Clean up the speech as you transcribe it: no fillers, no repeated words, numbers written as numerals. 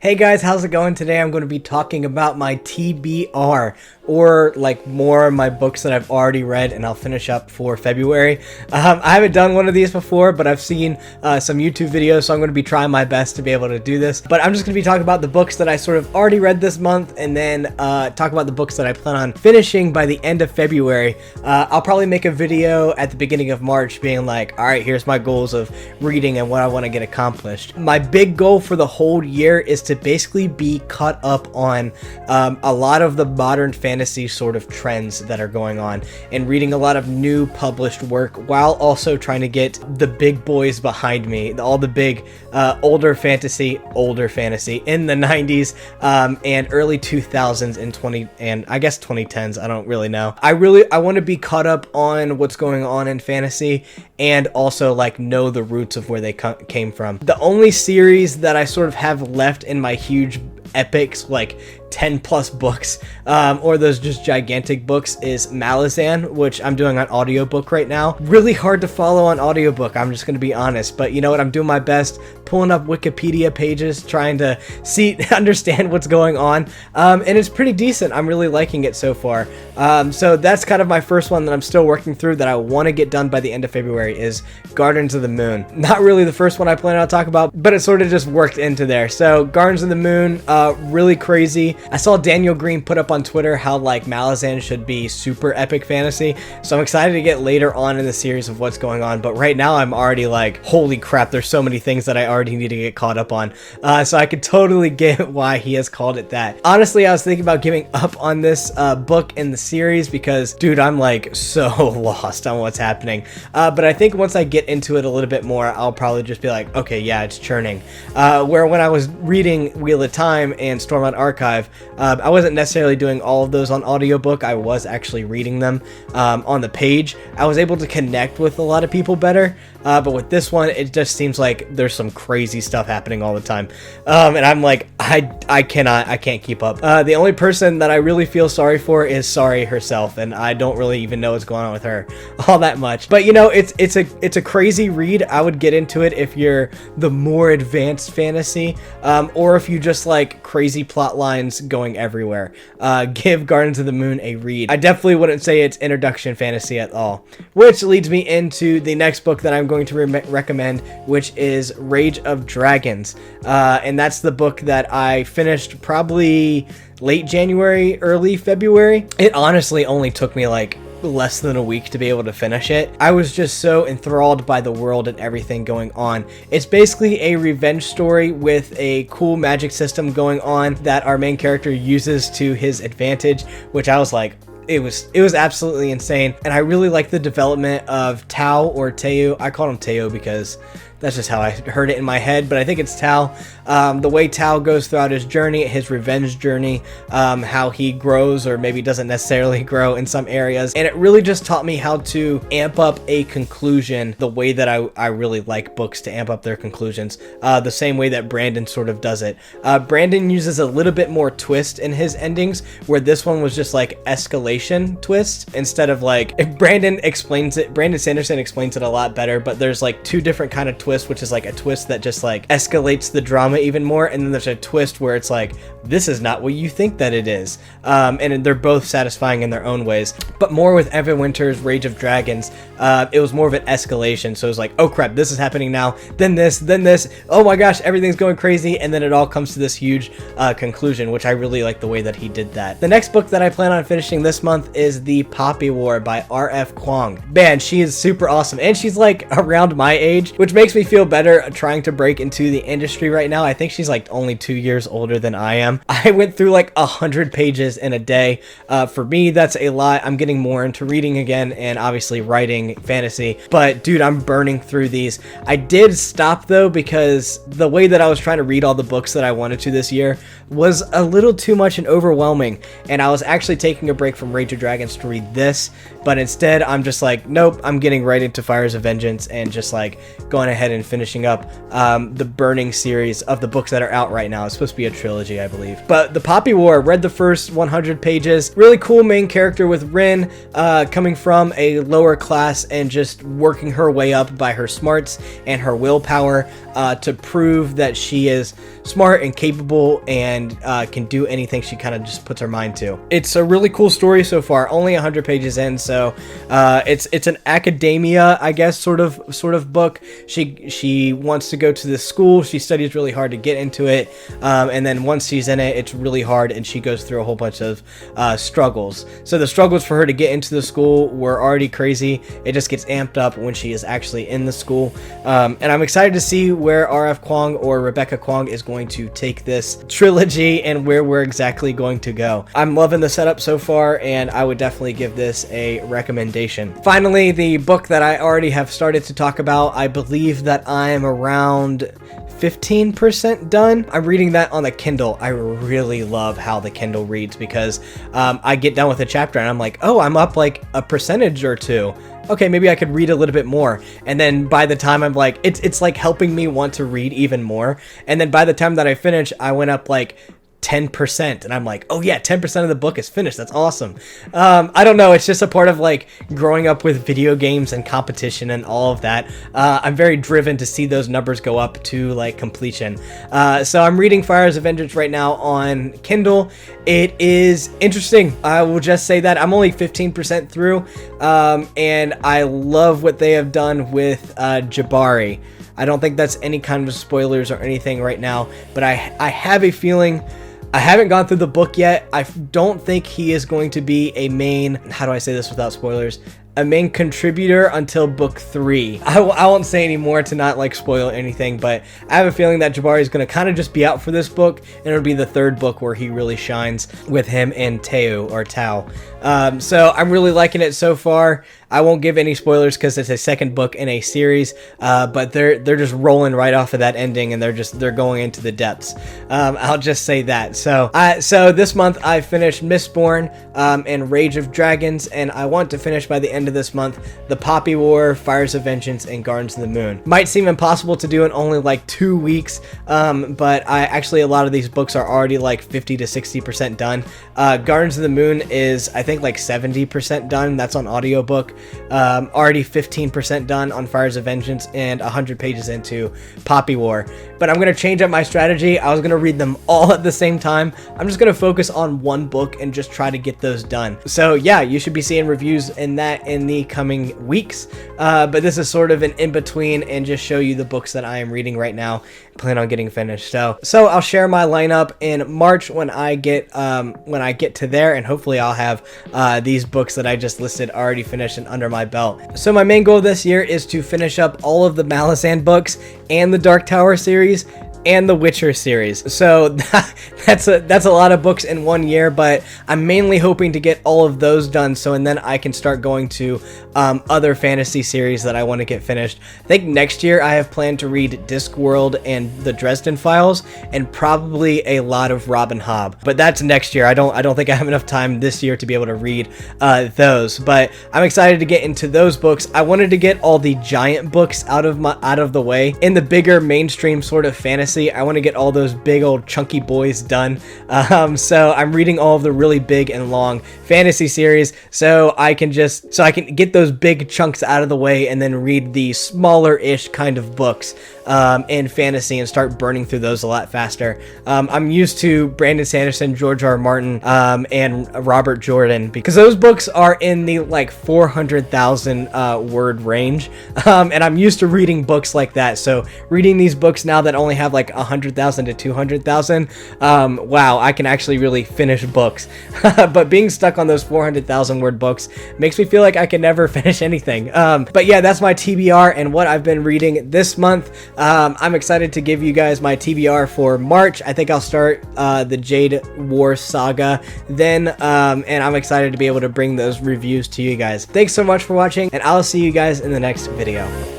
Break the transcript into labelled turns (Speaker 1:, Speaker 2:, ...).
Speaker 1: Hey guys, how's it going? Today I'm going to be talking about my TBR, or like more of my books that I've already read and I'll finish up for February. I haven't done one of these before, but I've seen some YouTube videos, so I'm going to be trying my best to be able to do this. But I'm just going to be talking about the books that I sort of already read this month, and then talk about the books that I plan on finishing by the end of February. I'll probably make a video at the beginning of March being like, all right, here's my goals of reading and what I want to get accomplished. My big goal for the whole year is to basically be caught up on a lot of the modern fantasy sort of trends that are going on, and reading a lot of new published work while also trying to get the big boys behind me, all the big older fantasy in the 90s and early 2000s and I guess 2010s. I don't really know. I want to be caught up on what's going on in fantasy, and also like know the roots of where they came from. The only series that I sort of have left in my huge epics, like 10 plus books, or those just gigantic books, is Malazan, which I'm doing on audiobook right now. Really hard to follow on audiobook, I'm just gonna be honest, but you know what, I'm doing my best, pulling up Wikipedia pages, trying to understand what's going on, and it's pretty decent. I'm really liking it so far. So that's kind of my first one that I'm still working through that I want to get done by the end of February, is Gardens of the Moon. Not really the first one I plan on talking about, but it sort of just worked into there. So Gardens of the Moon, really crazy. I saw Daniel Green put up on Twitter how like Malazan should be super epic fantasy, so I'm excited to get later on in the series of what's going on, but right now I'm already like, holy crap, there's so many things that I already need to get caught up on. So I could totally get why he has called it that. Honestly, I was thinking about giving up on this book in the series because, dude, I'm like so lost on what's happening. But I think once I get into it a little bit more, I'll probably just be like, okay, yeah, it's churning. Where when I was reading Wheel of Time and Stormlight Archive, I wasn't necessarily doing all of those on audiobook. I was actually reading them on the page. I was able to connect with a lot of people better, but with this one, it just seems like there's some crazy stuff happening all the time, and I'm like, I can't keep up. The only person that I really feel sorry for is Sari herself, and I don't really even know what's going on with her all that much. But you know, it's a crazy read. I would get into it if you're the more advanced fantasy, or if you just like crazy plot lines going everywhere. Give Gardens of the Moon a read. I definitely wouldn't say it's introduction fantasy at all, which leads me into the next book that I'm going to recommend, which is Rage of Dragons, and that's the book that I finished probably late January, early February. It honestly only took me like less than a week to be able to finish it. I was just so enthralled by the world and everything going on. It's basically a revenge story with a cool magic system going on that our main character uses to his advantage, which I was like, it was absolutely insane. And I really like the development of Tao, or Teo. I call him Teo because that's just how I heard it in my head, but I think it's Tao. The way Tao goes throughout his journey, his revenge journey, how he grows or maybe doesn't necessarily grow in some areas. And it really just taught me how to amp up a conclusion the way that I really like books to amp up their conclusions, the same way that Brandon sort of does it. Brandon uses a little bit more twist in his endings, where this one was just like escalation twist instead of like, if Brandon Sanderson explains it a lot better, but there's like two different kind of twist, which is like a twist that just like escalates the drama even more, and then there's a twist where it's like, this is not what you think that it is, and they're both satisfying in their own ways. But more with Evan Winter's Rage of Dragons, it was more of an escalation, so it was like, oh crap, this is happening now, then this, oh my gosh, everything's going crazy, and then it all comes to this huge conclusion, which I really like the way that he did that. The next book that I plan on finishing this month is The Poppy War by Rf Quang. Man, she is super awesome, and she's like around my age, which makes me feel better trying to break into the industry right now. I think she's like only 2 years older than I am. I went through like 100 pages in a day. For me, that's a lot. I'm getting more into reading again, and obviously writing fantasy, but dude, I'm burning through these. I did stop though, because the way that I was trying to read all the books that I wanted to this year was a little too much and overwhelming, and I was actually taking a break from Rage of Dragons to read this, but instead I'm just like, nope, I'm getting right into Fires of Vengeance and just like going ahead and finishing up the Burning series of the books that are out right now. It's supposed to be a trilogy, I believe. But The Poppy War, read the first 100 pages. Really cool main character with Rin, coming from a lower class class and just working her way up by her smarts and her willpower to prove that she is smart and capable and can do anything she kind of just puts her mind to. It's a really cool story so far, only 100 pages in, so it's an academia, I guess, sort of book. She wants to go to this school. She studies really hard to get into it, and then once she's in it, it's really hard, and she goes through a whole bunch of struggles. So the struggles for her to get into the school were already crazy. It just gets amped up when she is actually in the school, and I'm excited to see where Rf Quang or Rebecca Quang is going to take this trilogy and where we're exactly going to go. I'm loving the setup so far, and I would definitely give this a recommendation. Finally, the book that I already have started to talk about, I believe that I'm around 15% done. I'm reading that on the Kindle. I really love how the Kindle reads because I get done with a chapter and I'm like, oh, I'm up like a percentage or two. Okay, maybe I could read a little bit more. And then by the time I'm like, it's like helping me want to read even more. And then by the time that I finish, I went up like 10%, and I'm like, oh yeah, 10% of the book is finished. That's awesome. I don't know, it's just a part of like growing up with video games and competition and all of that. I'm very driven to see those numbers go up to like completion. So I'm reading Rf Avengers right now on Kindle. It is interesting. I will just say that I'm only 15% through, and I love what they have done with Jabari. I don't think that's any kind of spoilers or anything right now, but I have a feeling. I haven't gone through the book yet. I don't think he is going to be a main, how do I say this without spoilers? A main contributor until book 3. I won't say any more to not like spoil anything, but I have a feeling that Jabari is going to kind of just be out for this book, and it'll be the third book where he really shines with him and Tao or Tao. So I'm really liking it so far. I won't give any spoilers because it's a second book in a series, but they're just rolling right off of that ending, and they're going into the depths. I'll just say that. So this month I finished Mistborn and Rage of Dragons, and I want to finish by the end of this month The Poppy War, Fires of Vengeance, and Gardens of the Moon. Might seem impossible to do in only like 2 weeks, but a lot of these books are already like 50 to 60% done. Gardens of the Moon is I think like 70% done. That's on audiobook. Already 15% done on Fires of Vengeance and 100 pages into Poppy War. But I'm going to change up my strategy. I was going to read them all at the same time. I'm just going to focus on one book and just try to get those done. So yeah, you should be seeing reviews in that in the coming weeks. But this is sort of an in-between and just show you the books that I am reading right now. Plan on getting finished. So I'll share my lineup in March when I get to there, and hopefully I'll have these books that I just listed already finished and under my belt. So my main goal this year is to finish up all of the Malazan books and the Dark Tower series and the Witcher series. So that's a lot of books in 1 year, but I'm mainly hoping to get all of those done, and then I can start going to other fantasy series that I want to get finished. I think next year I have planned to read Discworld and the Dresden Files, and probably a lot of Robin Hobb. But that's next year. I don't think I have enough time this year to be able to read those. But I'm excited to get into those books. I wanted to get all the giant books out of the way. In the bigger mainstream sort of fantasy, I want to get all those big old chunky boys done. So I'm reading all of the really big and long fantasy series, so I can get those big chunks out of the way and then read the smaller-ish kind of books in fantasy and start burning through those a lot faster. I'm used to Brandon Sanderson, George R. R. Martin, and Robert Jordan, because those books are in the like 400,000 word range, and I'm used to reading books like that. So reading these books now that only have like 100,000 to 200,000, wow, I can actually really finish books. But being stuck on those 400,000 word books makes me feel like I can never finish anything. But yeah, that's my TBR and what I've been reading this month. I'm excited to give you guys my TBR for March. I think I'll start the Jade War saga then, and I'm excited to be able to bring those reviews to you guys. Thanks so much for watching, and I'll see you guys in the next video.